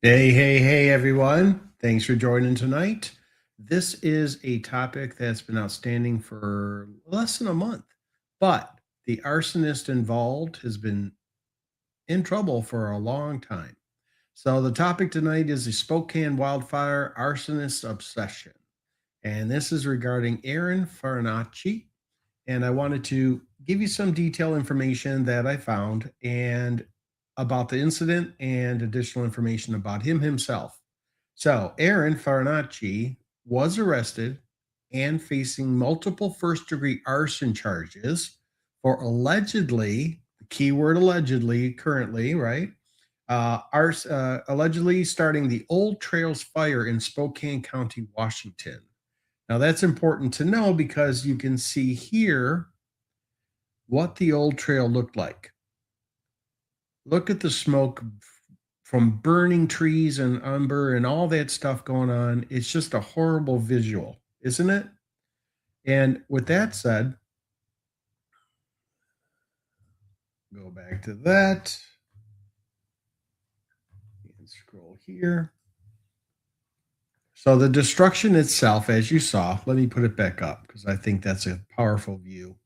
Hey, everyone. Thanks for joining tonight. This is a topic that's been outstanding for less than a month, but the arsonist involved has been in trouble for a long time. So, the topic tonight is the Spokane Wildfire Arsonist Obsession. And this is regarding Aaron Farinacci. And I wanted to give you some detailed information that I found and about the incident and additional information about him himself. So, Aaron Farinacci was arrested and facing multiple first degree arson charges for allegedly, the keyword allegedly, currently, right? Allegedly starting the Old Trails fire in Spokane County, Washington. Now, that's important to know because you can see here what the old trail looked like. Look at the smoke from burning trees and umber and all that stuff going on. It's just a horrible visual, isn't it? And with that said, go back to that and scroll here. So the destruction itself, as you saw, let me put it back up because I think that's a powerful view.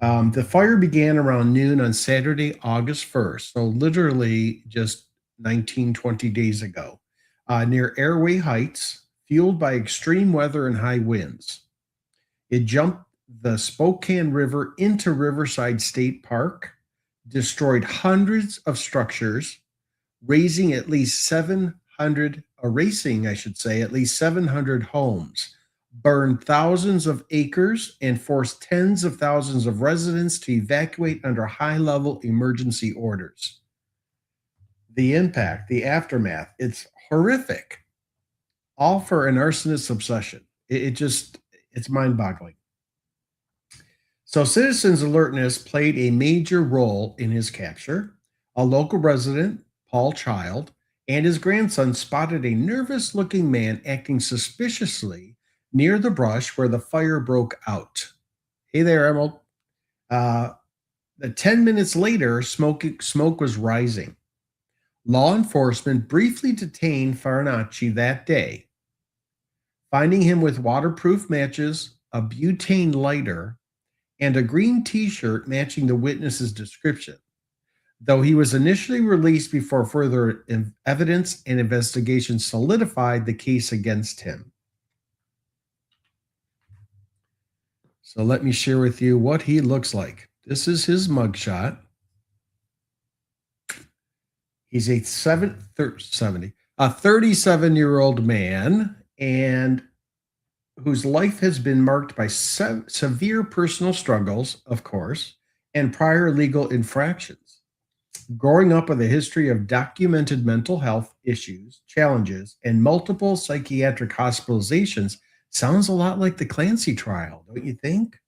The fire began around noon on Saturday, August 1st. So literally just 19, 20 days ago, near Airway Heights, fueled by extreme weather and high winds. It jumped the Spokane River into Riverside State Park, destroyed hundreds of structures, erasing at least 700 homes, burned thousands of acres, and forced tens of thousands of residents to evacuate under high-level emergency orders. The impact, the aftermath, it's horrific. All for an arsonist obsession. It's mind-boggling. So citizens' alertness played a major role in his capture. A local resident, Paul Child, and his grandson spotted a nervous-looking man acting suspiciously near the brush where the fire broke out. Hey there, Emerald. The 10 minutes later, smoke was rising. Law enforcement briefly detained Farinacci that day, finding him with waterproof matches, a butane lighter, and a green t-shirt matching the witness's description, though he was initially released before further evidence and investigation solidified the case against him. So let me share with you what he looks like. This is his mugshot. He's a 37-year-old man and whose life has been marked by severe personal struggles, of course, and prior legal infractions. Growing up with a history of documented mental health issues, challenges, and multiple psychiatric hospitalizations sounds a lot like the Clancy trial, don't you think?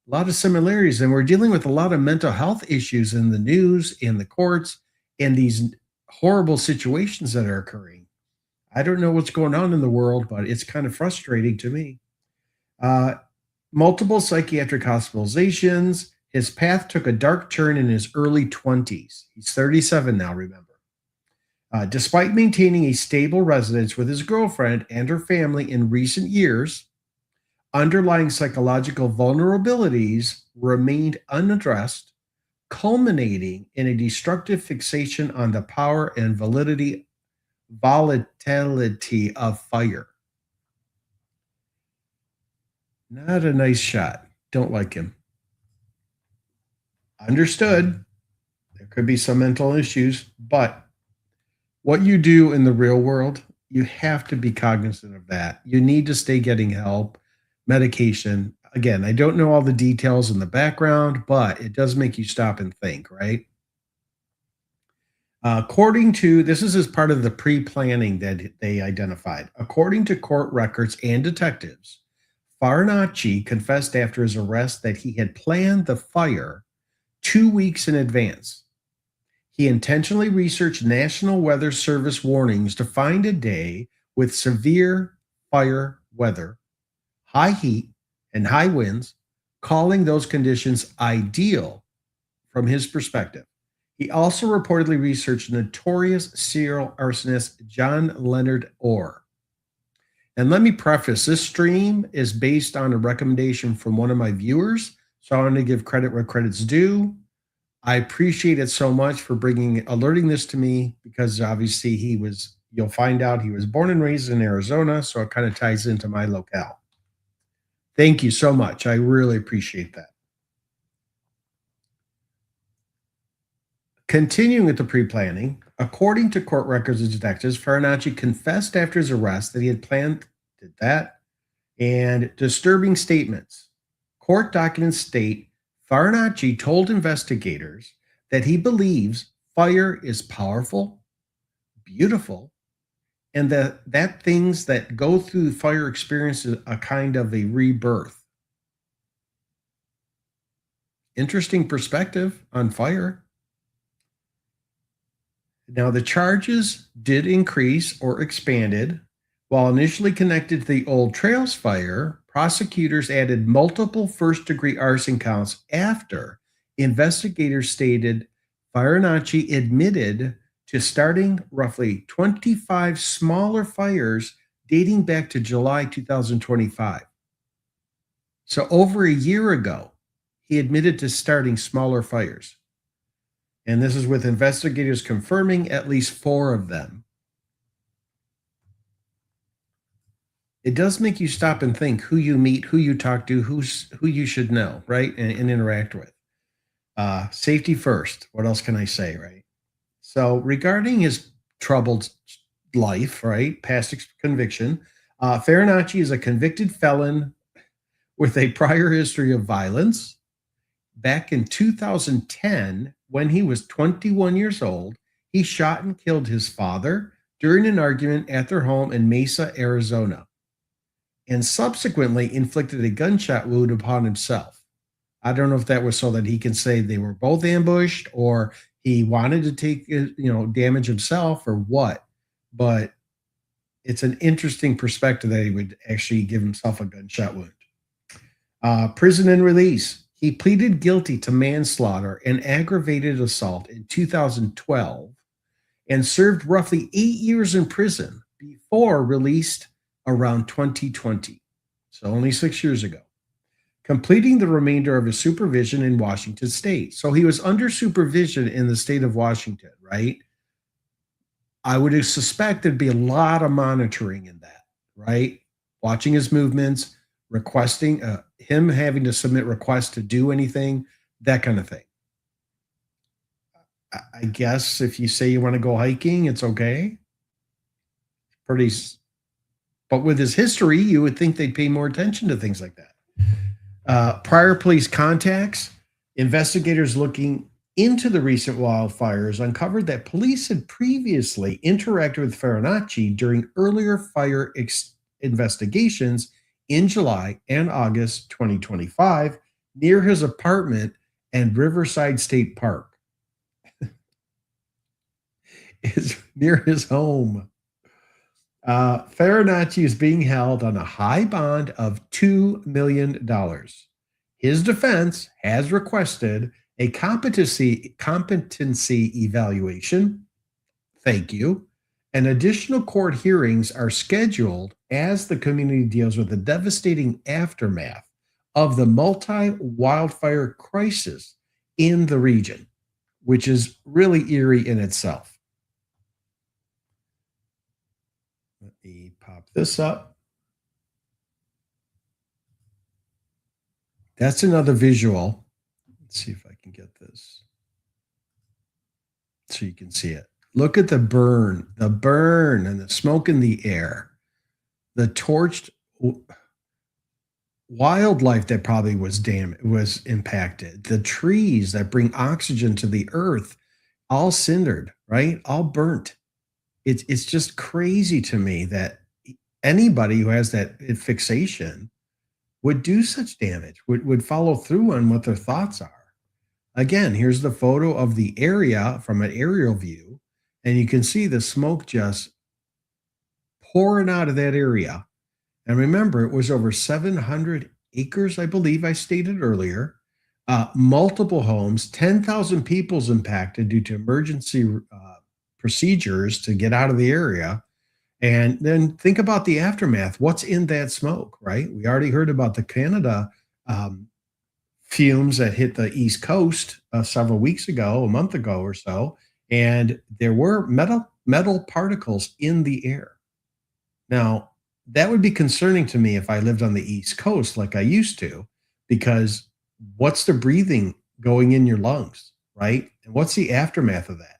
A lot of similarities, and we're dealing with a lot of mental health issues in the news, in the courts, and these horrible situations that are occurring. I don't know what's going on in the world, but it's kind of frustrating to me. Uh, Multiple psychiatric hospitalizations. His path took a dark turn in his early 20s. He's 37 now, remember. Despite maintaining a stable residence with his girlfriend and her family in recent years, underlying psychological vulnerabilities remained unaddressed, culminating in a destructive fixation on the power and volatility of fire. Not a nice shot. Don't like him. Understood. There could be some mental issues, but what you do in the real world, you have to be cognizant of that. You need to stay getting help, medication. Again, I don't know all the details in the background, but it does make you stop and think, right? According to this is as part of the pre planning that they identified. According to court records and detectives, Farinacci confessed after his arrest that he had planned the fire 2 weeks in advance. He intentionally researched National Weather Service warnings to find a day with severe fire weather, high heat, and high winds, calling those conditions ideal from his perspective. He also reportedly researched notorious serial arsonist John Leonard Orr. And let me preface, this stream is based on a recommendation from one of my viewers. So I want to give credit where credit's due. I appreciate it so much for alerting this to me, because obviously you'll find out he was born and raised in Arizona. So it kind of ties into my locale. Thank you so much. I really appreciate that. Continuing with the pre-planning, according to court records and detectives, Farinacci confessed after his arrest that he had did that, and disturbing statements. Court documents state Farinacci told investigators that he believes fire is powerful, beautiful, and that things that go through fire experience a kind of a rebirth. Interesting perspective on fire. Now, the charges did increase or expanded. While initially connected to the Old Trails fire, prosecutors added multiple first-degree arson counts after investigators stated Farinacci admitted to starting roughly 25 smaller fires dating back to July 2025. So over a year ago, he admitted to starting smaller fires. And this is with investigators confirming at least 4 of them. It does make you stop and think who you meet, who you talk to, who you should know, right? And interact with. Safety first. What else can I say, right? So regarding his troubled life, right? Past conviction, Farinacci is a convicted felon with a prior history of violence. Back in 2010, when he was 21 years old, he shot and killed his father during an argument at their home in Mesa, Arizona, and subsequently inflicted a gunshot wound upon himself. I don't know if that was so that he can say they were both ambushed, or he wanted to take, damage himself, or what. But it's an interesting perspective that he would actually give himself a gunshot wound. Prison and release. He pleaded guilty to manslaughter and aggravated assault in 2012 and served roughly 8 years in prison before released around 2020. So only 6 years ago, completing the remainder of his supervision in Washington state. So he was under supervision in the state of Washington, right? I would suspect there'd be a lot of monitoring in that, right? Watching his movements, requesting him having to submit requests to do anything, that kind of thing. I guess if you say you want to go hiking, it's okay. But with his history, you would think they'd pay more attention to things like that. Prior police contacts, investigators looking into the recent wildfires uncovered that police had previously interacted with Farinacci during earlier fire investigations in July and August 2025 near his apartment and Riverside State Park. Is near his home. Farinacci is being held on a high bond of $2 million. His defense has requested a competency evaluation. Thank you. And additional court hearings are scheduled as the community deals with the devastating aftermath of the multi-wildfire crisis in the region, which is really eerie in itself. Let me pop this up. That's another visual. Let's see if I can get this so you can see it. Look at the burn and the smoke in the air, the torched wildlife that probably was impacted, the trees that bring oxygen to the earth, all cindered, right? All burnt. It's just crazy to me that anybody who has that fixation would do such damage, would follow through on what their thoughts are. Again, here's the photo of the area from an aerial view, and you can see the smoke just pouring out of that area. And remember, it was over 700 acres, I believe I stated earlier. Multiple homes, 10,000 people's impacted due to emergency procedures to get out of the area. And then think about the aftermath. What's in that smoke, right? We already heard about the Canada um, fumes that hit the East Coast several weeks ago, a month ago or so, and there were metal particles in the air. Now, that would be concerning to me if I lived on the East Coast like I used to, because what's the breathing going in your lungs, right? And what's the aftermath of that?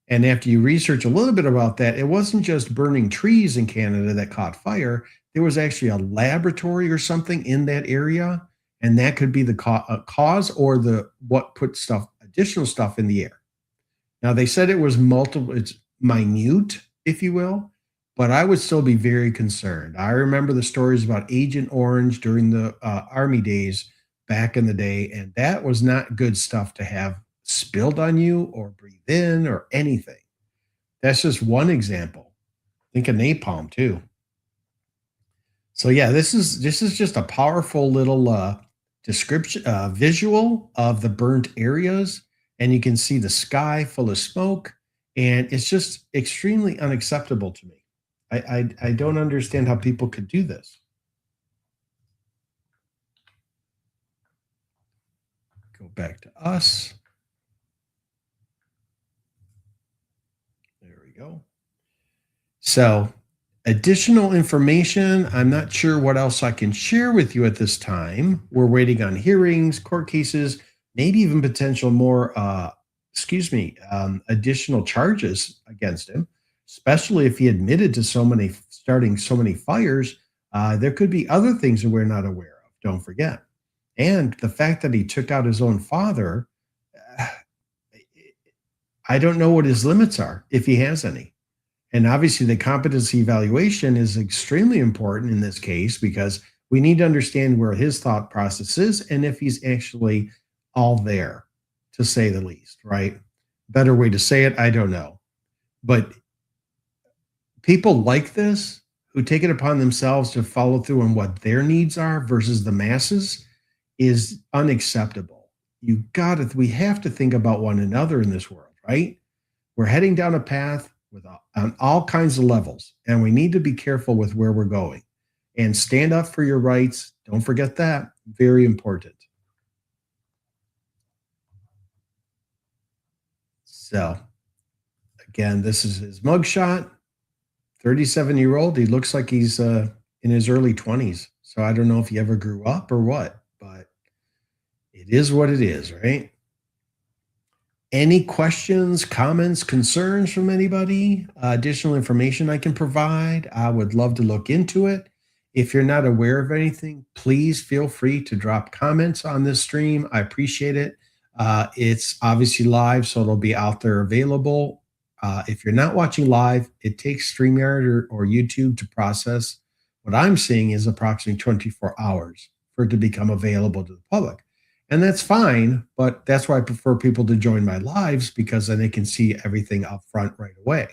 And after you research a little bit about that, it wasn't just burning trees in Canada that caught fire. There was actually a laboratory or something in that area, and that could be the cause or the what put stuff additional stuff in the air. Now they said it was multiple, it's minute, if you will, but I would still be very concerned. I remember the stories about Agent Orange during the Army days back in the day, and that was not good stuff to have spilled on you or breathe in or anything. That's just one example. Think of napalm too. So yeah, this is just a powerful little description, visual of the burnt areas, and you can see the sky full of smoke, and it's just extremely unacceptable to me. I don't understand how people could do this. Go back to us. There we go. So, additional information. I'm not sure what else I can share with you at this time. We're waiting on hearings, court cases, maybe even potential more, additional charges against him, especially if he admitted to starting so many fires. There could be other things that we're not aware of. Don't forget. And the fact that he took out his own father, uh, I don't know what his limits are, if he has any. And obviously, the competency evaluation is extremely important in this case because we need to understand where his thought process is and if he's actually all there, to say the least, right? Better way to say it, I don't know. But people like this who take it upon themselves to follow through on what their needs are versus the masses is unacceptable. We have to think about one another in this world, right? We're heading down a path on all kinds of levels, and we need to be careful with where we're going and stand up for your rights. Don't forget that. Very important. So, again, this is his mugshot. 37-year-old. He looks like he's in his early 20s. So I don't know if he ever grew up or what, but it is what it is, right? Any questions, comments, concerns from anybody? Additional information I can provide? I would love to look into it. If you're not aware of anything, please feel free to drop comments on this stream. I appreciate it. It's obviously live, so it'll be out there available. If you're not watching live, it takes StreamYard or YouTube to process. What I'm seeing is approximately 24 hours for it to become available to the public. And that's fine, but that's why I prefer people to join my lives because then they can see everything up front right away.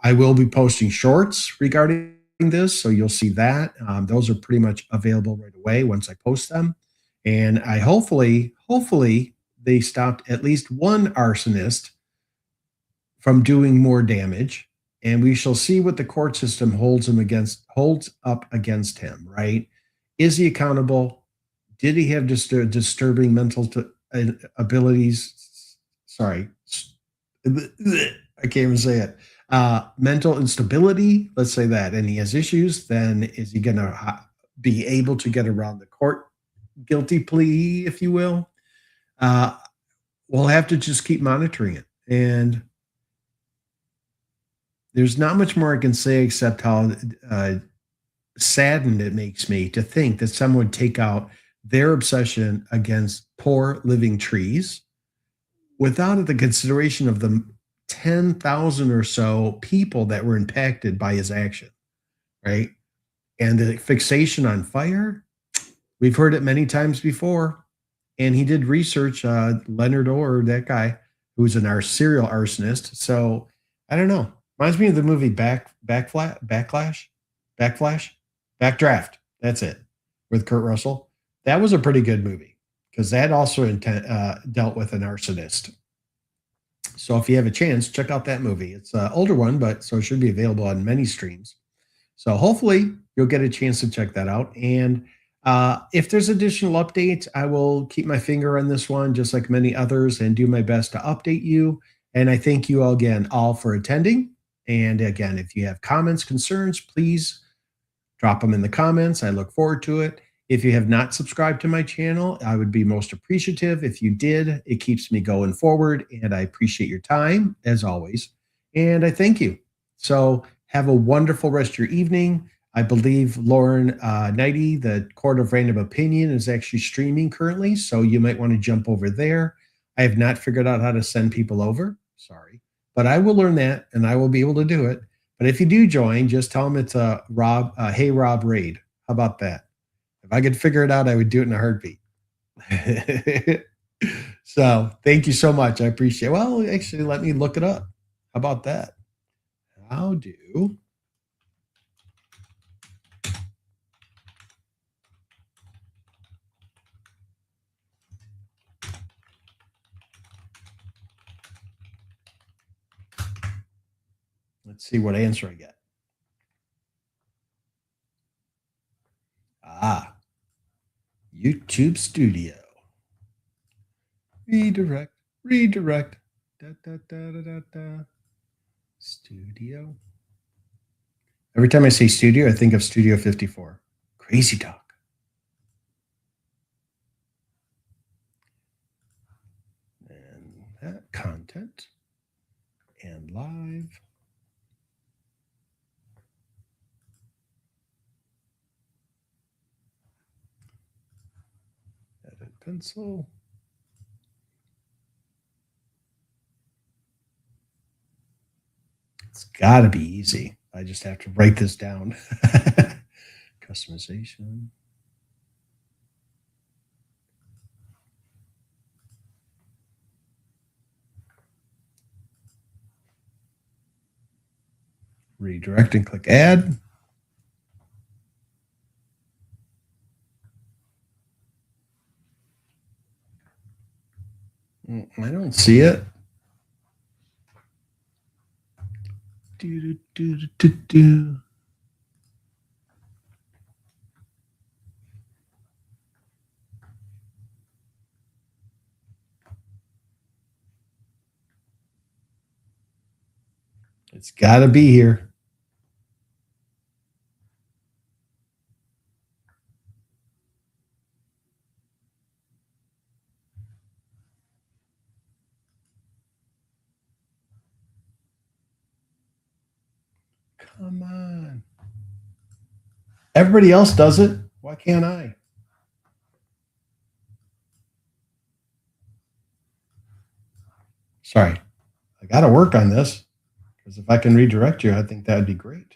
I will be posting shorts regarding this, so you'll see that. Those are pretty much available right away once I post them. And I hopefully they stopped at least one arsonist from doing more damage. And we shall see what the court system holds up against him, right? Is he accountable? Did he have disturbing mental abilities? Sorry, I can't even say it. Mental instability, let's say that, and he has issues, then is he going to be able to get around the court guilty plea, if you will? We'll have to just keep monitoring it. And there's not much more I can say except how saddened it makes me to think that someone would take out their obsession against poor living trees without the consideration of the 10,000 or so people that were impacted by his action, right? And the fixation on fire, we've heard it many times before. And he did research, Leonard Orr, that guy who's our serial arsonist. So I don't know. Reminds me of the movie Backdraft. That's it, with Kurt Russell. That was a pretty good movie. because that also dealt with an arsonist. So if you have a chance, check out that movie. It's an older one, but so it should be available on many streams. So hopefully you'll get a chance to check that out. And if there's additional updates, I will keep my finger on this one, just like many others, and do my best to update you. And I thank you all again all for attending. And again, if you have comments, concerns, please drop them in the comments. I look forward to it. If you have not subscribed to my channel, I would be most appreciative if you did. It keeps me going forward, and I appreciate your time, as always. And I thank you. So have a wonderful rest of your evening. I believe Lauren Knighty, the Court of Random Opinion, is actually streaming currently, so you might want to jump over there. I have not figured out how to send people over. Sorry. But I will learn that, and I will be able to do it. But if you do join, just tell them it's a Hey Rob raid. How about that? If I could figure it out, I would do it in a heartbeat. So thank you so much. I appreciate it. Well, actually, let me look it up. How about that? How do let's see what answer I get. YouTube Studio. Redirect. Da, da, da, da, da, da. Studio. Every time I say studio, I think of Studio 54. Crazy talk. And that content and live. Edit pencil. It's got to be easy. I just have to write this down. Customization. Redirect and click add. I don't see it. It's got to be here. Come on. Everybody else does it. Why can't I? Sorry. I got to work on this, because if I can redirect you, I think that would be great.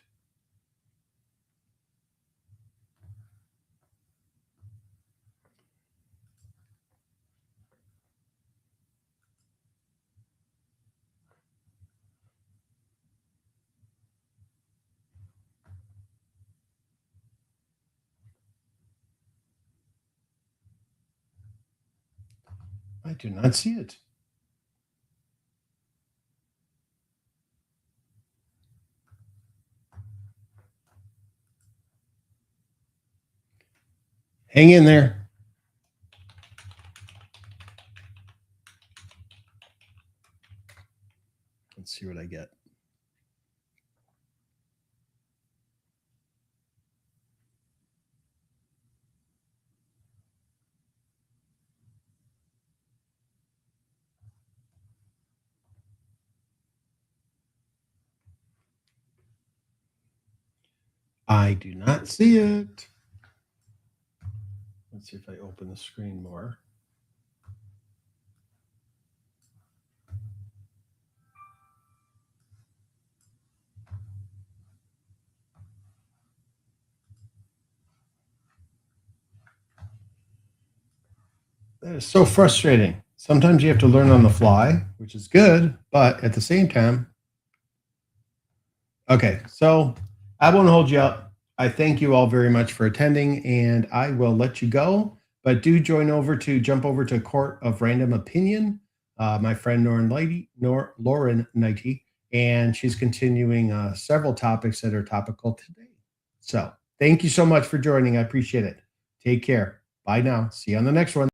I do not see it. Hang in there. Let's see what I get. I do not see it. Let's see if I open the screen more. That is so frustrating. Sometimes you have to learn on the fly, which is good, but at the same time. Okay, so I won't hold you up. I thank you all very much for attending, and I will let you go. But do jump over to Court of Random Opinion. My friend Lauren Knighty, and she's continuing several topics that are topical today. So thank you so much for joining. I appreciate it. Take care. Bye now. See you on the next one.